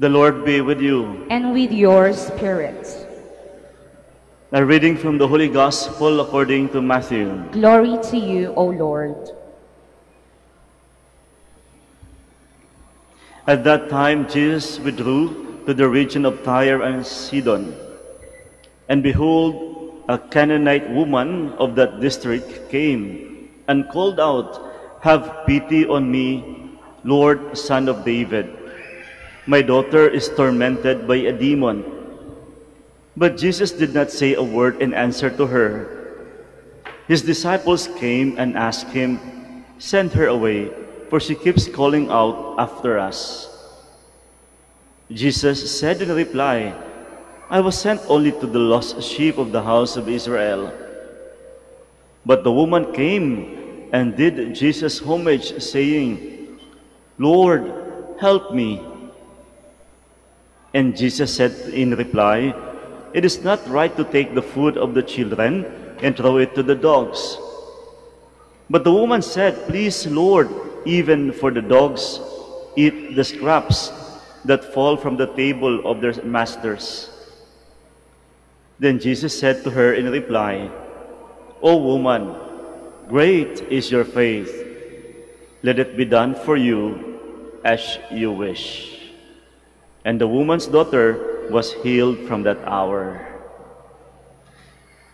The Lord be with you. And with your spirit. A reading from the Holy Gospel according to Matthew. Glory to you, O Lord. At that time, Jesus withdrew to the region of Tyre and Sidon. And behold, a Canaanite woman of that district came and called out, "Have pity on me, Lord, Son of David. My daughter is tormented by a demon." But Jesus did not say a word in answer to her. His disciples came and asked him, "Send her away, for she keeps calling out after us." Jesus said in reply, "I was sent only to the lost sheep of the house of Israel." But the woman came and did Jesus homage, saying, "Lord, help me." And Jesus said in reply, "It is not right to take the food of the children and throw it to the dogs." But the woman said, "Please, Lord, even for the dogs eat the scraps that fall from the table of their masters." Then Jesus said to her in reply, "O woman, great is your faith. Let it be done for you as you wish." And the woman's daughter was healed from that hour.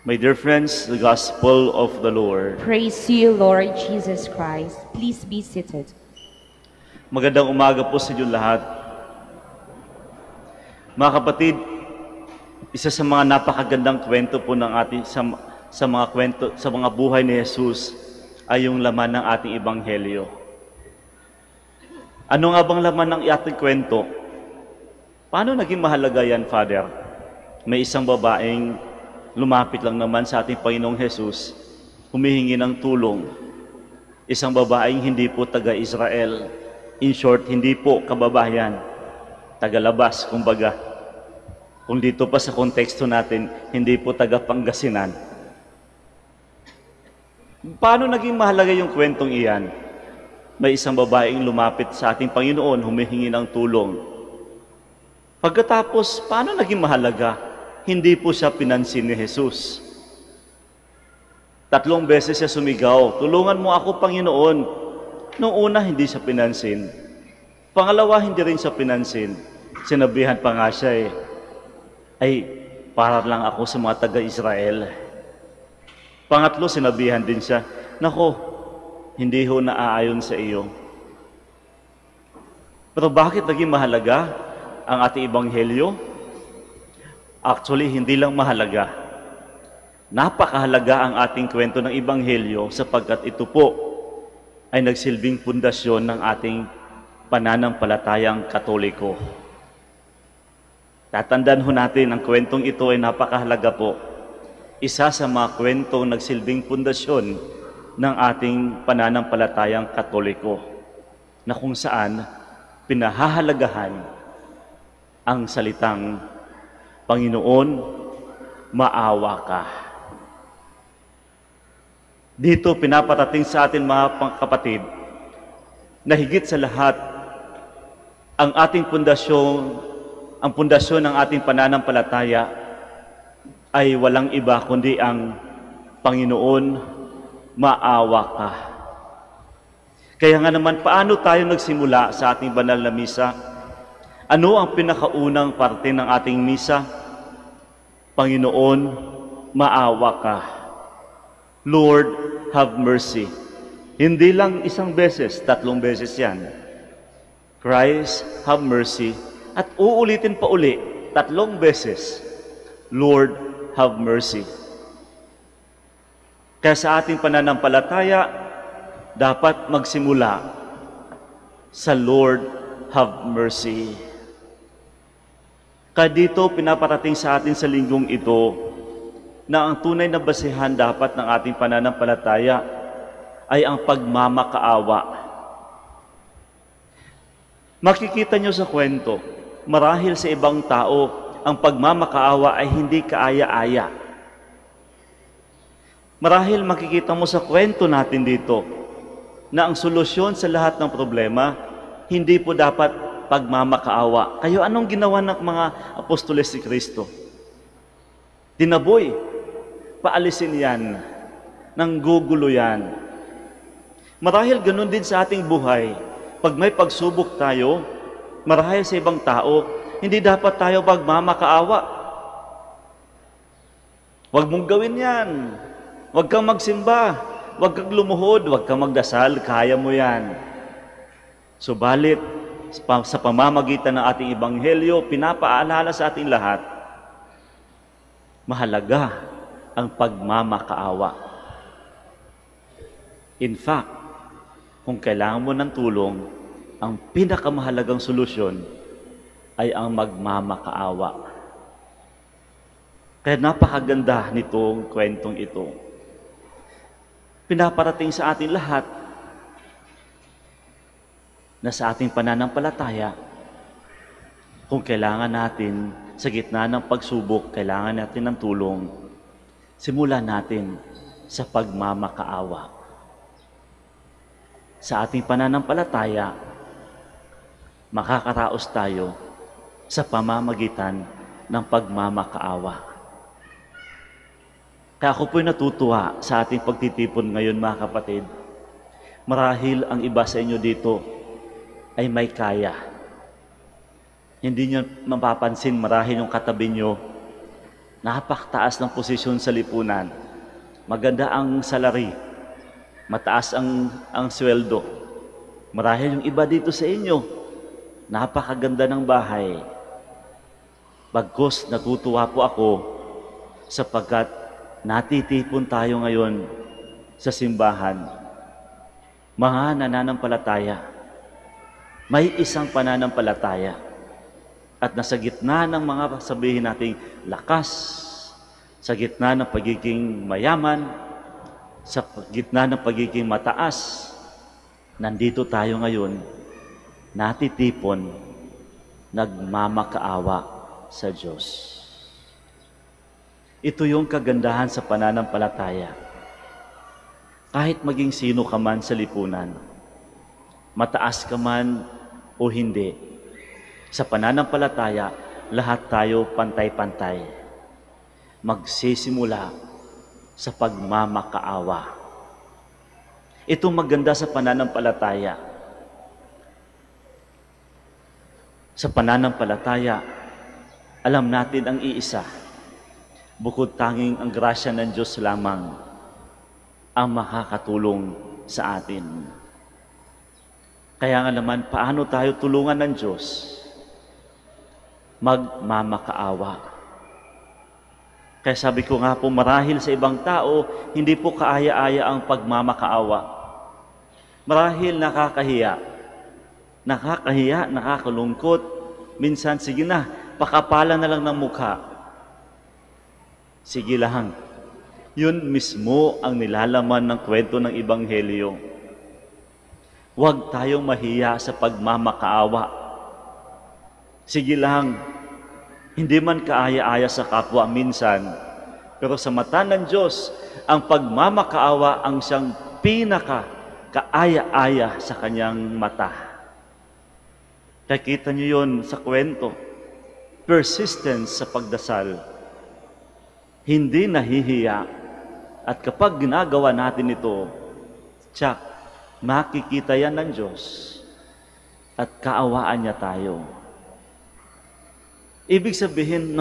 My dear friends, the Gospel of the Lord. Praise you, Lord Jesus Christ. Please be seated. Magandang umaga po sa inyo lahat. Mga kapatid, isa sa mga napakagandang kwento po ng ating sa mga buhay ni Jesus ay yung laman ng ating ebanghelyo. Ano nga bang laman ng ating kwento? Paano naging mahalaga yan, Father? May isang babaeng lumapit lang naman sa ating Panginoong Jesus, humihingi ng tulong. Isang babaeng hindi po taga-Israel. In short, hindi po kababayan. Taga-labas, kumbaga. Kung dito pa sa konteksto natin, hindi po taga-Pangasinan. Paano naging mahalaga yung kwentong iyan? May isang babaeng lumapit sa ating Panginoon, humihingi ng tulong. Pagkatapos, paano naging mahalaga? Hindi po siya pinansin ni Jesus. 3 beses siya sumigaw, "Tulungan mo ako, Panginoon." Noong una, hindi siya pinansin. Pangalawa, hindi rin siya pinansin. Sinabihan pa nga siya "Ay, para lang ako sa mga taga-Israel." Pangatlo, sinabihan din siya, "Nako, hindi ho naaayon sa iyo." Pero bakit naging mahalaga ang ating ebanghelyo? Actually, hindi lang mahalaga. Napakahalaga ang ating kwento ng ebanghelyo sapagkat ito po ay nagsilbing pundasyon ng ating pananampalatayang Katoliko. Tatandaan ho natin, ang kwentong ito ay napakahalaga po. Isa sa mga kwentong nagsilbing pundasyon ng ating pananampalatayang Katoliko na kung saan pinahahalagahan ang salitang, "Panginoon, maawa ka." Dito pinaparating sa atin, mga kapatid, na higit sa lahat, ang ating pundasyon, ang pundasyon ng ating pananampalataya ay walang iba kundi ang Panginoon, maawa ka. Kaya nga naman, paano tayo nagsimula sa ating banal na misa? Ano ang pinakaunang parte ng ating misa? Panginoon, maawa ka. Lord, have mercy. Hindi lang isang beses, 3 beses yan. Christ, have mercy. At uulitin pa uli, 3 beses. Lord, have mercy. Kaya sa ating pananampalataya, dapat magsimula sa Lord, have mercy. Kaya dito pinaparating sa atin sa linggong ito na ang tunay na basihan dapat ng ating pananampalataya ay ang pagmamakaawa. Makikita nyo sa kwento, marahil sa ibang tao, ang pagmamakaawa ay hindi kaaya-aya. Marahil makikita mo sa kwento natin dito na ang solusyon sa lahat ng problema, hindi po dapat pagmamakaawa. Kayo, anong ginawa ng mga apostoles ni Kristo? Tinaboy. Paalisin yan. Nanggugulo yan. Marahil ganun din sa ating buhay. Pag may pagsubok tayo, marahil sa ibang tao, hindi dapat tayo magmamakaawa. Huwag mong gawin yan. Huwag kang magsimba. Huwag kang lumuhod. Huwag kang magdasal. Kaya mo yan. Subalit, sa pamamagitan ng ating ebanghelyo, pinapaalala sa ating lahat, mahalaga ang pagmamakaawa. In fact, kung kailangan mo ng tulong, ang pinakamahalagang solusyon ay ang magmamakaawa. Kaya napakaganda nitong kwentong ito. Pinaparating sa ating lahat na sa ating pananampalataya, kung kailangan natin sa gitna ng pagsubok, kailangan natin ng tulong, simulan natin sa pagmamakaawa. Sa ating pananampalataya, makakaraos tayo sa pamamagitan ng pagmamakaawa. Kaya ako po'y natutuwa sa ating pagtitipon ngayon, mga kapatid. Marahil ang iba sa inyo dito ay may kaya. Hindi nyo mapapansin marahil yung katabi nyo, napakataas ng posisyon sa lipunan. Maganda ang salary, mataas ang sweldo. Marahil yung iba dito sa inyo, napakaganda ng bahay. Bagkus natutuwa po ako sapagkat natitipon tayo ngayon sa simbahan. Mga nananampalataya, may isang pananampalataya at nasa gitna ng mga sabihin nating lakas, sa gitna ng pagiging mayaman, sa gitna ng pagiging mataas, nandito tayo ngayon, natitipon, nagmamakaawa sa Diyos. Ito yung kagandahan sa pananampalataya. Kahit maging sino ka man sa lipunan, mataas ka man o hindi, sa pananampalataya, lahat tayo pantay-pantay. Magsisimula sa pagmamakaawa. Ito maganda sa pananampalataya. Sa pananampalataya, alam natin ang iisa. Bukod tanging ang grasya ng Diyos lamang ang makakatulong sa atin. Kaya nga naman, paano tayo tulungan ng Diyos? Magmamakaawa. Kaya sabi ko nga po, marahil sa ibang tao, hindi po kaaya-aya ang pagmamakaawa. Marahil nakakahiya. Nakakahiya, nakakalungkot. Minsan, sige na, pakapala na lang ng mukha. Sige lang. Yun mismo ang nilalaman ng kwento ng Ebanghelyo. Huwag tayong mahiya sa pagmamakaawa. Sige lang, hindi man kaaya-aya sa kapwa minsan, pero sa mata ng Diyos, ang pagmamakaawa ang siyang pinaka-kaaya-aya sa kanyang mata. Nakita niyo yun sa kwento. Persistence sa pagdasal. Hindi nahihiya. At kapag ginagawa natin ito, tsak, makikita yan ng Diyos at kaawaan niya tayo. Ibig sabihin,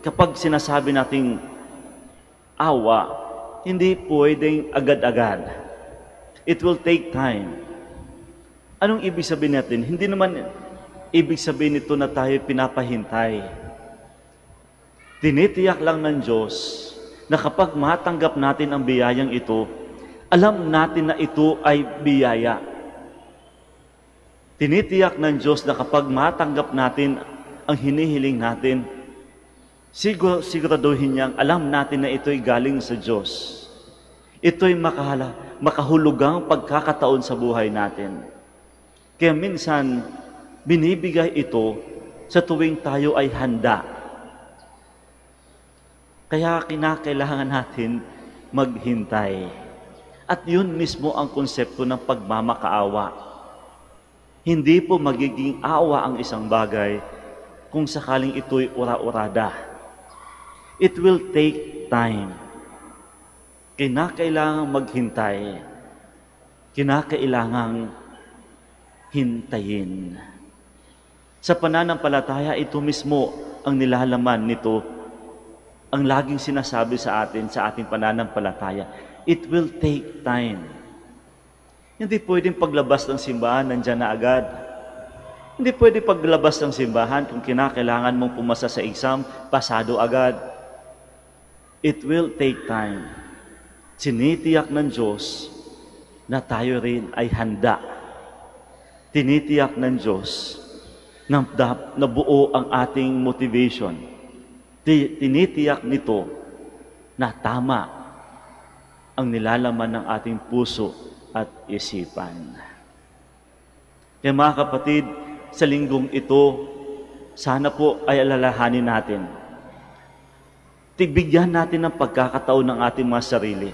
kapag sinasabi nating awa, hindi pwedeng agad-agad. It will take time. Anong ibig sabihin natin? Hindi naman ibig sabihin nito na tayo pinapahintay. Tinitiyak lang ng Diyos na kapag matanggap natin ang biyayang ito, alam natin na ito ay biyaya. Tinitiyak ng Diyos na kapag matanggap natin ang hinihiling natin, siguraduhin niyang alam natin na ito'y galing sa Diyos. Ito'y makahulugang pagkakataon sa buhay natin. Kaya minsan, binibigay ito sa tuwing tayo ay handa. Kaya kinakailangan natin maghintay. At yun mismo ang konsepto ng pagmamakaawa. Hindi po magiging awa ang isang bagay kung sakaling ito'y ura-urada. It will take time. Kinakailangang maghintay. Kinakailangang hintayin. Sa pananampalataya, ito mismo ang nilalaman nito, ang laging sinasabi sa atin sa ating pananampalataya. It will take time. Hindi pwedeng paglabas ng simbahan, nandyan na agad. Hindi pwedeng paglabas ng simbahan kung kinakailangan mong pumasa sa exam, pasado agad. It will take time. Sinitiyak ng Diyos na tayo rin ay handa. Tinitiyak ng Diyos na buo ang ating motivation. Tinitiyak nito na tama ang nilalaman ng ating puso at isipan. Kaya mga kapatid, sa linggong ito, sana po ay alalahanin natin. Bigyan natin ng pagkakataon ng ating mga sarili.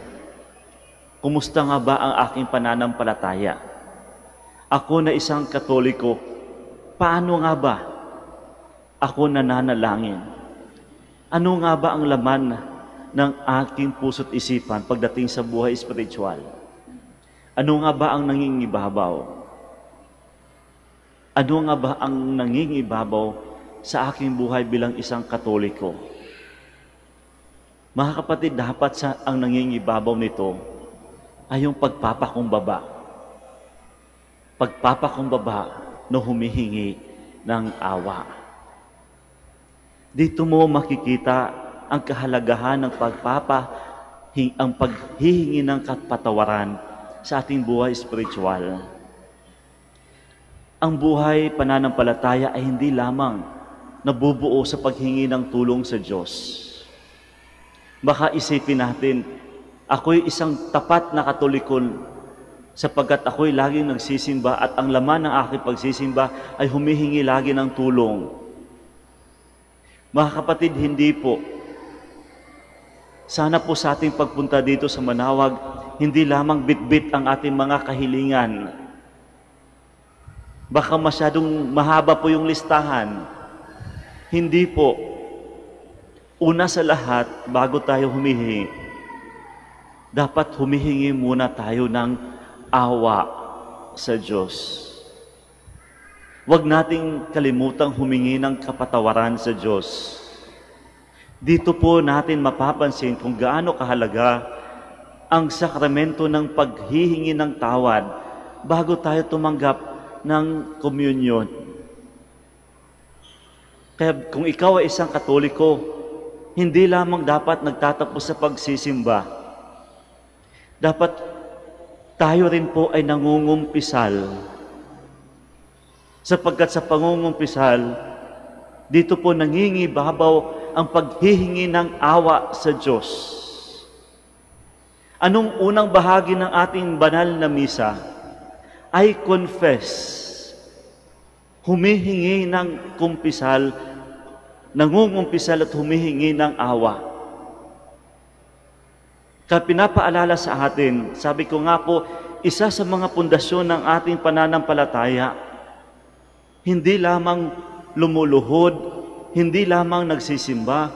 Kumusta nga ba ang aking pananampalataya? Ako na isang Katoliko, paano nga ba ako nananalangin? Ano nga ba ang laman ng aking puso't isipan pagdating sa buhay espiritual? Ano nga ba ang nangingibabaw? Ano nga ba ang nangingibabaw sa aking buhay bilang isang Katoliko? Mga kapatid, dapat ang nangingibabaw nito ay yung pagpapakumbaba. Pagpapakumbaba na humihingi ng awa. Dito mo makikita ang kahalagahan ng ang paghihingi ng kapatawaran sa ating buhay espiritual. Ang buhay pananampalataya ay hindi lamang nabubuo sa paghingi ng tulong sa Diyos. Baka isipin natin, ako'y isang tapat na Katoliko sapagkat ako'y laging nagsisimba at ang laman ng aking pagsisimba ay humihingi lagi ng tulong. Mga kapatid, hindi po. Sana po sa ating pagpunta dito sa Manawag, hindi lamang bitbit ang ating mga kahilingan. Baka masyadong mahaba po yung listahan. Hindi po. Una sa lahat, bago tayo humihingi, dapat humihingi muna tayo ng awa sa Diyos. Huwag nating kalimutang humingi ng kapatawaran sa Diyos. Dito po natin mapapansin kung gaano kahalaga ang sakramento ng paghihingi ng tawad bago tayo tumanggap ng komunyon. Kaya kung ikaw ay isang Katoliko, hindi lamang dapat nagtatapos sa pagsisimba. Dapat tayo rin po ay nangungumpisal. Sapagkat sa pangungumpisal, dito po nangingibabaw ang paghihingi ng awa sa Diyos. Anong unang bahagi ng ating banal na misa? I confess. Humihingi ng kumpisal, nangungumpisal at humihingi ng awa. Kaya pinapaalala sa atin, sabi ko nga po, isa sa mga pundasyon ng ating pananampalataya, hindi lamang lumuluhod, hindi lamang nagsisimba,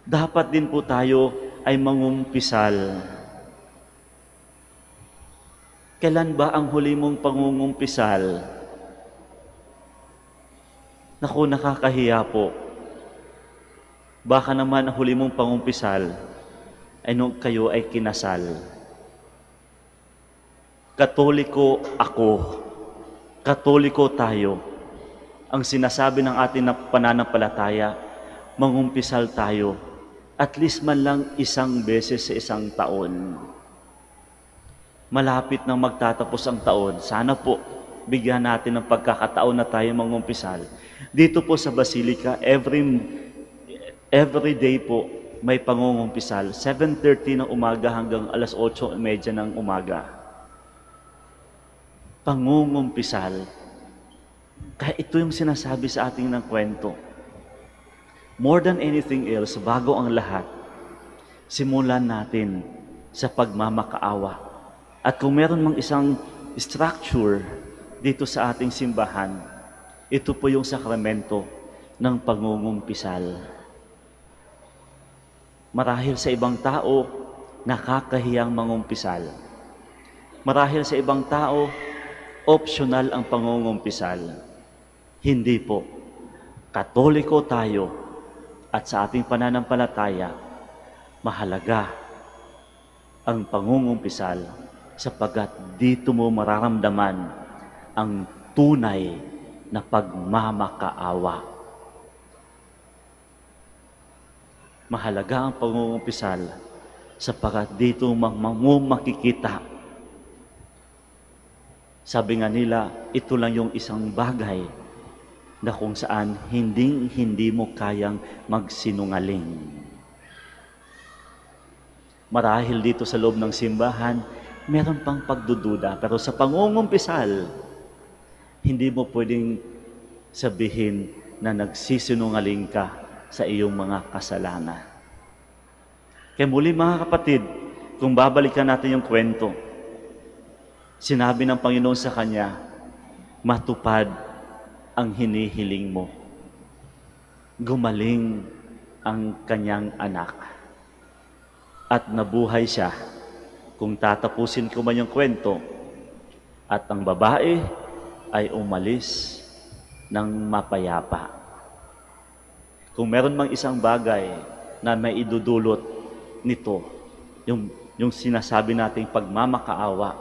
dapat din po tayo ay mangumpisal. Kailan ba ang huli mong pangungumpisal? Naku, nakakahiya po. Baka naman ang huli mong pangumpisal ay nung kayo ay kinasal. Katoliko ako. Katoliko tayo. Ang sinasabi ng ating pananampalataya, mangumpisal tayo. At least man lang isang beses sa isang taon. Malapit nang magtatapos ang taon. Sana po, bigyan natin ng pagkakataon na tayo mangumpisal. Dito po sa Basilica, every day po, may pangungumpisal. 7:30 ng umaga hanggang alas 8:30 ng umaga. Pangungumpisal. Kaya ito yung sinasabi sa ating ng kwento. More than anything else, bago ang lahat, simulan natin sa pagmamakaawa. At kung meron mang isang structure dito sa ating simbahan, ito po yung sakramento ng pangungumpisal. Marahil sa ibang tao, nakakahiyang mangumpisal. Marahil sa ibang tao, optional ang pangungumpisal. Hindi po. Katoliko tayo at sa ating pananampalataya, mahalaga ang pangungumpisal sapagkat dito mo mararamdaman ang tunay na pagmamakaawa. Mahalaga ang pangungumpisal sapagkat dito mo makikita. Sabi nga nila, ito lang yung isang bagay na kung saan hindi mo kayang magsinungaling. Marahil dito sa loob ng simbahan, meron pang pagdududa. Pero sa pangungumpisal, hindi mo pwedeng sabihin na nagsisinungaling ka sa iyong mga kasalanan. Kaya muli mga kapatid, kung babalikan natin yung kwento, sinabi ng Panginoon sa kanya, matupad ang hinihiling mo. Gumaling ang kanyang anak. At nabuhay siya. Kung tatapusin ko man yung kwento, at ang babae ay umalis ng mapayapa. Kung meron mang isang bagay na may idudulot nito, yung sinasabi nating pagmamakaawa,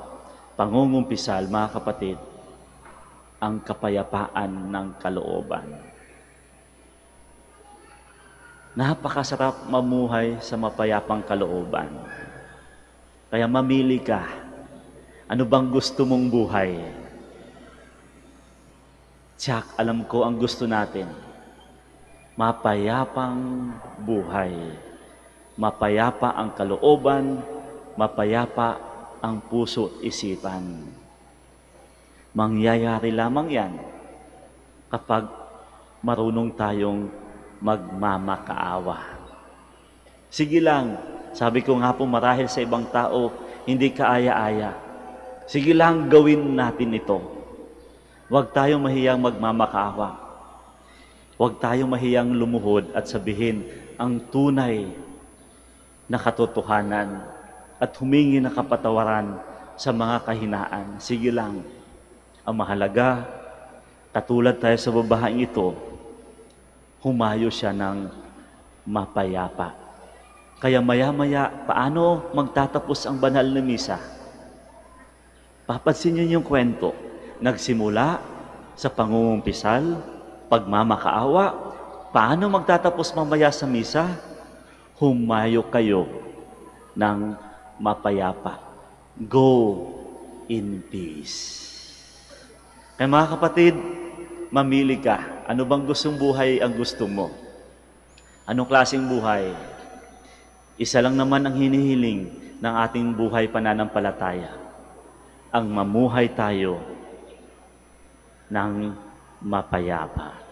pangungumpisal, mga kapatid, ang kapayapaan ng kalooban. Napakasarap mamuhay sa mapayapang kalooban. Kaya mamili ka. Ano bang gusto mong buhay? Tiyak, alam ko ang gusto natin. Mapayapang buhay. Mapayapa ang kalooban, mapayapa ang puso at isipan. Mangyayari lamang yan kapag marunong tayong magmamakaawa. Sige lang, sabi ko nga po marahil sa ibang tao, hindi kaaya-aya. Sige lang, gawin natin ito. Huwag tayong mahiyang magmamakaawa. Huwag tayong mahiyang lumuhod at sabihin ang tunay na katotohanan at humingi ng kapatawaran sa mga kahinaan. Sige lang. Ang mahalaga, katulad tayo sa babaeng ito, humayo siya ng mapayapa. Kaya maya-maya, paano magtatapos ang banal na misa? Papansin niyo yung kwento. Nagsimula sa pangungumpisal, pagmamakaawa. Paano magtatapos mamaya sa misa? Humayo kayo ng mapayapa. Go in peace. Kaya mga kapatid, mamili ka. Ano bang gustong buhay ang gusto mo? Anong klaseng buhay? Isa lang naman ang hinihiling ng ating buhay pananampalataya. Ang mamuhay tayo ng mapayapa.